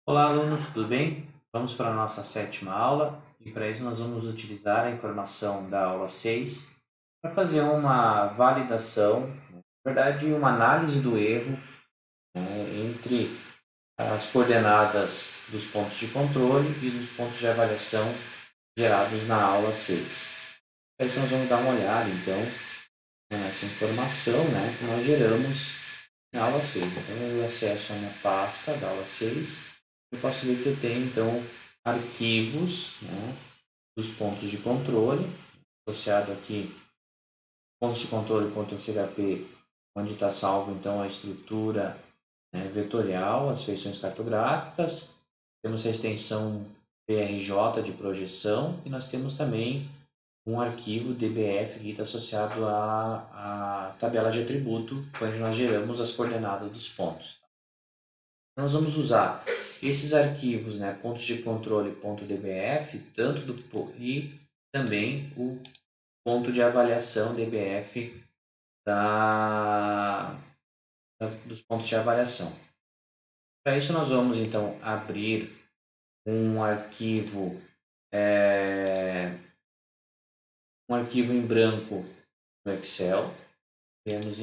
Olá, alunos, tudo bem? Vamos para a nossa sétima aula e para isso nós vamos utilizar a informação da aula 6 para fazer uma validação, na verdade, uma análise do erro, entre as coordenadas dos pontos de controle e dos pontos de avaliação gerados na aula 6. Para isso nós vamos dar uma olhada, então, nessa informação, que nós geramos na aula 6. Então, eu acesso a minha pasta da aula 6. Eu posso ver que eu tenho, então, arquivos, dos pontos de controle, associado aqui pontos de controle.chp, onde está salvo, então, a estrutura, vetorial, as feições cartográficas. Temos a extensão PRJ de projeção e nós temos também um arquivo DBF que está associado à tabela de atributo, onde nós geramos as coordenadas dos pontos. Nós vamos usar esses arquivos, pontos de controle .dbf, e também o ponto de avaliação DBF dos pontos de avaliação. Para isso nós vamos então abrir um arquivo, em branco no Excel. Temos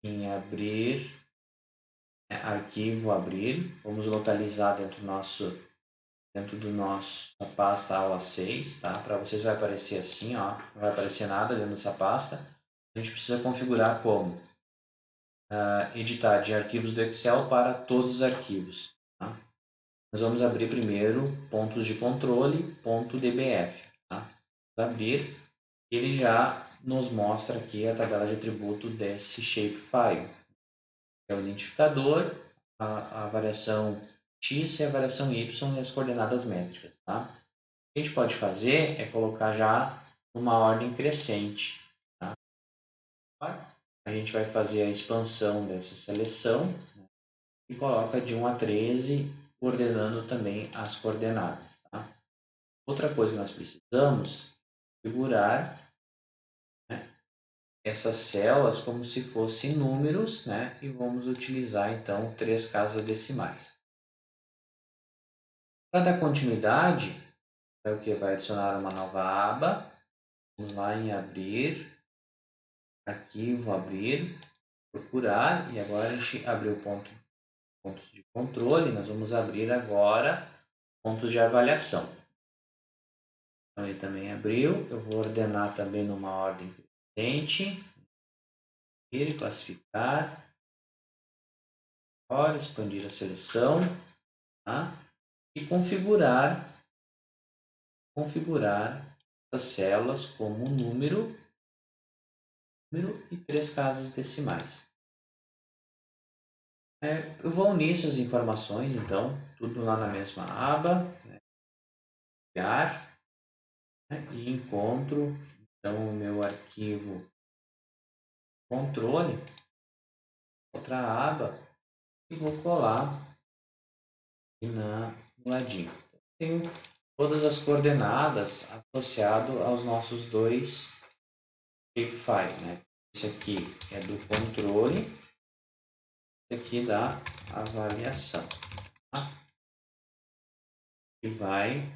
em abrir, arquivo abrir, vamos localizar dentro do nosso pasta aula 6, tá? Para vocês vai aparecer assim, ó, não vai aparecer nada dentro dessa pasta. A gente precisa configurar como editar de arquivos do Excel para todos os arquivos. Tá? Nós vamos abrir primeiro pontos de controle .dbf. Tá? Vamos abrir, ele já nos mostra aqui a tabela de atributo desse shapefile. É o identificador, a variação x e a variação y e as coordenadas métricas. Tá? O que a gente pode fazer é colocar já uma ordem crescente. Tá? A gente vai fazer a expansão dessa seleção e coloca de 1 a 13, ordenando também as coordenadas. Tá? Outra coisa que nós precisamos configurar, essas células como se fossem números, e vamos utilizar então 3 casas decimais. Para dar continuidade, é o que vai adicionar uma nova aba. Vamos lá em abrir, arquivo, abrir, procurar, e agora a gente abriu pontos de controle, nós vamos abrir agora pontos de avaliação. Então ele também abriu, eu vou ordenar também numa ordem crescente, classificar, agora expandir a seleção, tá? E configurar as células como número e 3 casas decimais. Eu vou unir essas informações, então, tudo lá na mesma aba, criar, e encontro, então, o meu arquivo controle, outra aba, e vou colar aqui no ladinho. Tenho todas as coordenadas associado aos nossos dois shapefiles, Esse aqui é do controle, esse aqui da avaliação, tá? E vai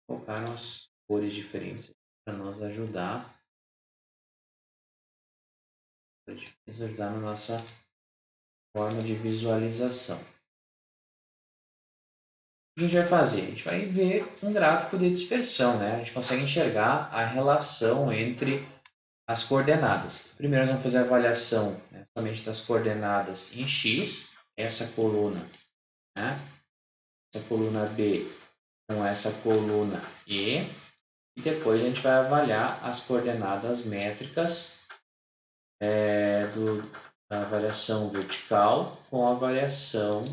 colocar umas cores diferentes para nos ajudar na nossa forma de visualização. O que a gente vai fazer? A gente vai ver um gráfico de dispersão, A gente consegue enxergar a relação entre as coordenadas. Primeiro nós vamos fazer a avaliação, somente das coordenadas em x, essa coluna, essa coluna B com essa coluna E, e depois a gente vai avaliar as coordenadas métricas da variação vertical com a variação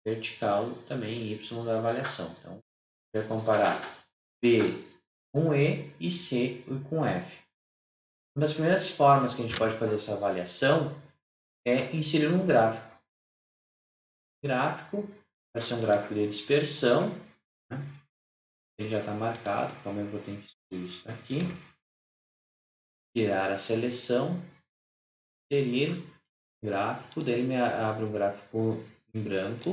vertical também y da avaliação. Então, vai comparar B com E C com F. Uma das primeiras formas que a gente pode fazer essa avaliação é inserir um gráfico. O gráfico vai ser um gráfico de dispersão. Ele já está marcado, como eu vou ter que excluir isso aqui. Tirar a seleção, inserir gráfico, daí me abre um gráfico em branco.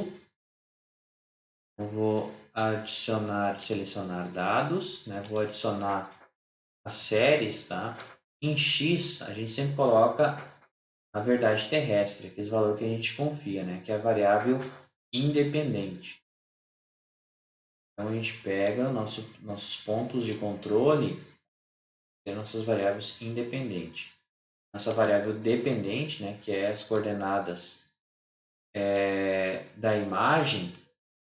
Eu vou adicionar, selecionar dados, né? Vou adicionar as séries, tá? Em X, a gente sempre coloca a verdade terrestre, aquele valor que a gente confia, né? Que é a variável independente. Então, a gente pega nossos pontos de controle e nossas variáveis independentes. Nossa variável dependente, né? Que é as coordenadas da imagem,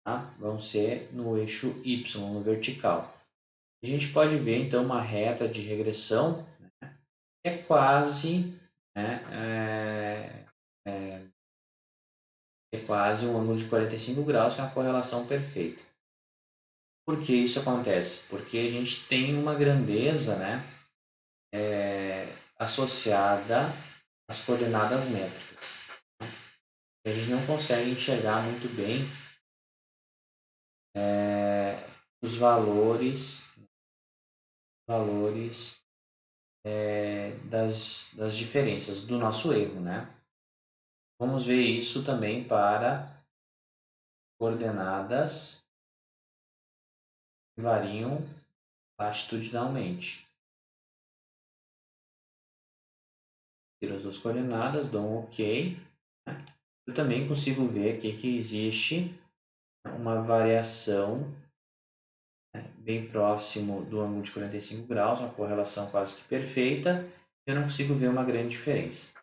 tá? Vão ser no eixo Y, no vertical. A gente pode ver, então, uma reta de regressão, né? Que é quase, né? É quase um ângulo de 45 graus, que é uma correlação perfeita. Por que isso acontece? Porque a gente tem uma grandeza, né, associada às coordenadas métricas. A gente não consegue enxergar muito bem os valores das diferenças do nosso erro, né? Vamos ver isso também para coordenadas que variam latitudinalmente. Tiro as duas coordenadas, dou um OK. Né? Eu também consigo ver aqui que existe uma variação, né, bem próximo do ângulo de 45 graus, uma correlação quase que perfeita. Eu não consigo ver uma grande diferença.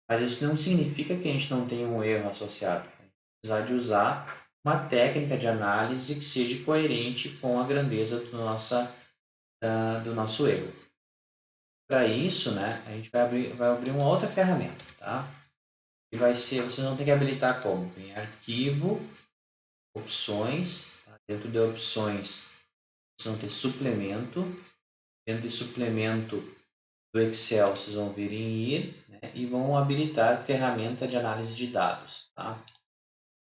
Mas isso não significa que a gente não tenha um erro associado. A gente precisa de usar uma técnica de análise que seja coerente com a grandeza do nosso erro. Para isso, né, a gente vai abrir uma outra ferramenta, tá? E vai ser, vocês vão ter que habilitar como? Em arquivo, opções, tá? Dentro de opções, vocês vão ter suplemento. Dentro de suplemento do Excel, vocês vão vir em ir, né, e vão habilitar ferramenta de análise de dados, tá?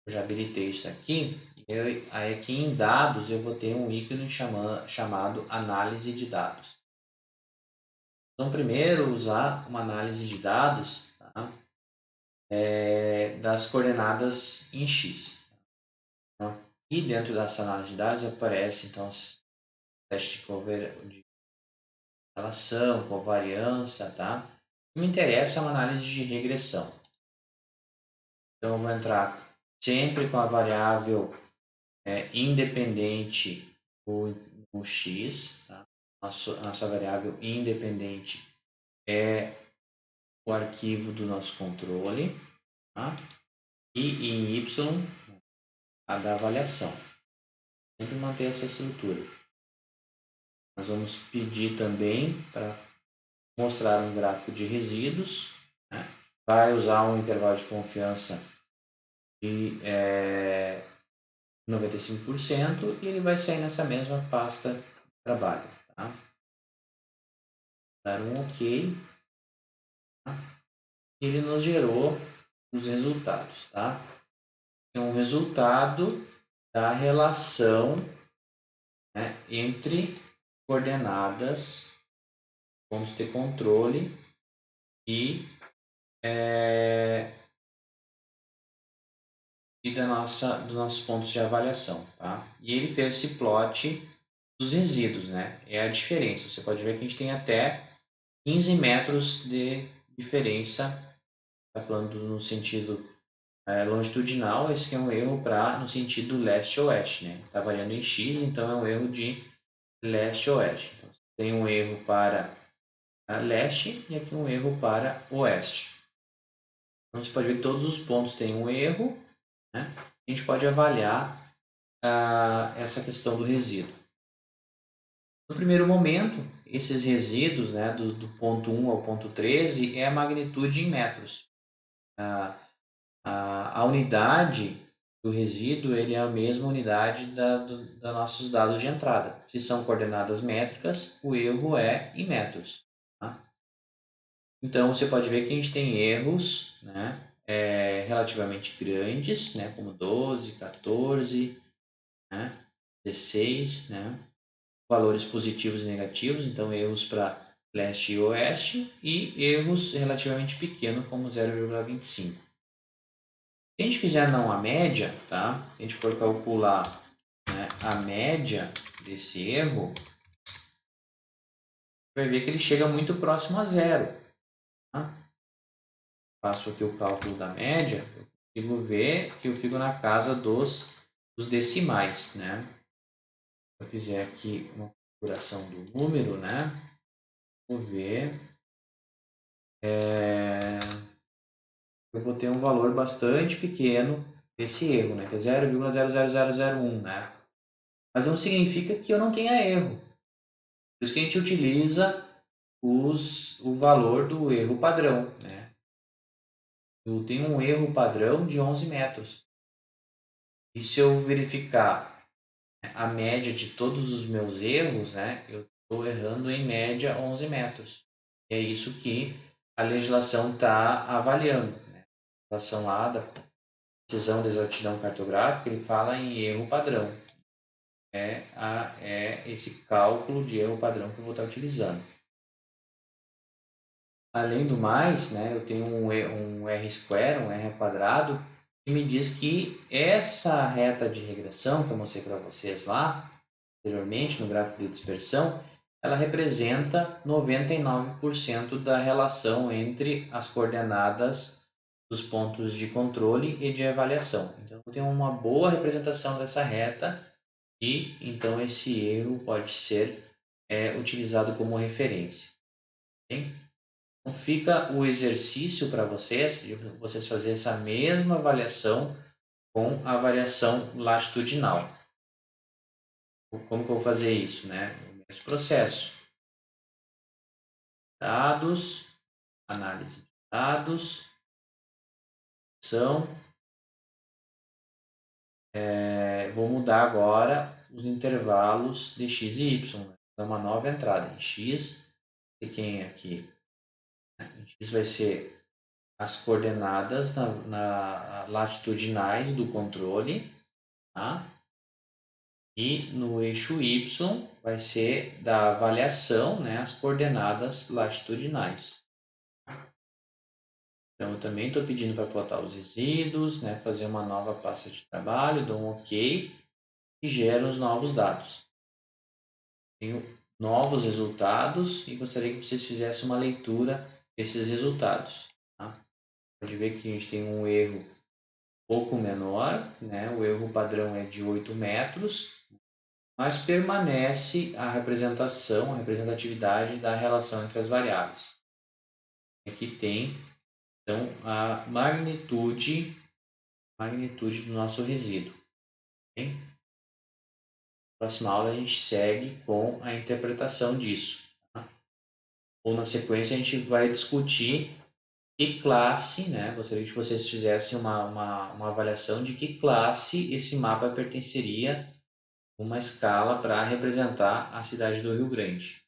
Eu já habilitei isso aqui. Aí aqui em dados eu vou ter um ícone chamado análise de dados. Então, primeiro usar uma análise de dados, tá? Das coordenadas em X. Então, aqui dentro dessa análise de dados aparece então os testes de relação, covariância, tá? O que me interessa é uma análise de regressão. Então, eu vou entrar sempre com a variável independente o x, tá? Nossa variável independente é o arquivo do nosso controle, tá? E em y, a da avaliação. Sempre manter essa estrutura. Nós vamos pedir também para mostrar um gráfico de resíduos, né? Vai usar um intervalo de confiança de 95% e ele vai sair nessa mesma pasta de trabalho. Tá? Dar um OK. Tá? Ele nos gerou os resultados. Tá? É um resultado da relação, né, entre coordenadas, vamos ter controle e dos nossos pontos de avaliação, tá? E ele fez esse plot dos resíduos, né? É a diferença. Você pode ver que a gente tem até 15 metros de diferença. Está falando no sentido longitudinal, esse aqui é um erro no sentido leste-oeste, né? Está variando em x, então é um erro de leste-oeste. Então, tem um erro para leste e aqui um erro para oeste. Então, você pode ver que todos os pontos têm um erro, né? A gente pode avaliar essa questão do resíduo. No primeiro momento, esses resíduos, né, do ponto 1 ao ponto 13, é a magnitude em metros. A unidade do resíduo ele é a mesma unidade dos nossos dados de entrada. Se são coordenadas métricas, o erro é em metros. Tá? Então, você pode ver que a gente tem erros, né, relativamente grandes, né, como 12, 14, né, 16, né, valores positivos e negativos, então erros para leste e oeste, e erros relativamente pequenos, como 0,25. Se a gente fizer não a média, tá? Se a gente for calcular a média desse erro, vai ver que ele chega muito próximo a zero. Tá? Faço aqui o cálculo da média, eu consigo ver que eu fico na casa dos decimais, né? Se eu fizer aqui uma configuração do número, né? Vou ver. Eu vou ter um valor bastante pequeno desse erro, né? Que é 0,00001, né? Mas não significa que eu não tenha erro. Por isso que a gente utiliza o valor do erro padrão, né? Eu tenho um erro padrão de 11 metros. E se eu verificar a média de todos os meus erros, né? Eu estou errando em média 11 metros. É isso que a legislação está avaliando, né? A legislação lá da precisão de exatidão cartográfica, ele fala em erro padrão. É esse cálculo de erro padrão que eu vou estar utilizando. Além do mais, né, eu tenho um R-square, um R quadrado, que me diz que essa reta de regressão que eu mostrei para vocês lá, anteriormente, no gráfico de dispersão, ela representa 99% da relação entre as coordenadas dos pontos de controle e de avaliação. Então, eu tenho uma boa representação dessa reta e, então, esse erro pode ser utilizado como referência. Okay? Então, fica o exercício para vocês, de vocês fazerem essa mesma avaliação com a variação latitudinal. Como que eu vou fazer isso? Né? O mesmo processo. Dados, análise de dados, são. Vou mudar agora os intervalos de x e y. Né? Então, uma nova entrada em x, e quem aqui? X vai ser as coordenadas na latitudinais do controle, tá? E no eixo y vai ser da avaliação, né, as coordenadas latitudinais. Então, eu também estou pedindo para plotar os resíduos, né, fazer uma nova pasta de trabalho, dou um OK e gero os novos dados. Tenho novos resultados e gostaria que vocês fizessem uma leitura desses resultados. Tá? Pode ver que a gente tem um erro pouco menor, né? O erro padrão é de 8 metros, mas permanece a representação, a representatividade da relação entre as variáveis. Aqui tem, então, a magnitude do nosso resíduo. Okay? Na próxima aula a gente segue com a interpretação disso. Tá? Ou na sequência a gente vai discutir que classe, né? Gostaria que vocês fizessem uma avaliação de que classe esse mapa pertenceria uma escala para representar a cidade do Rio Grande.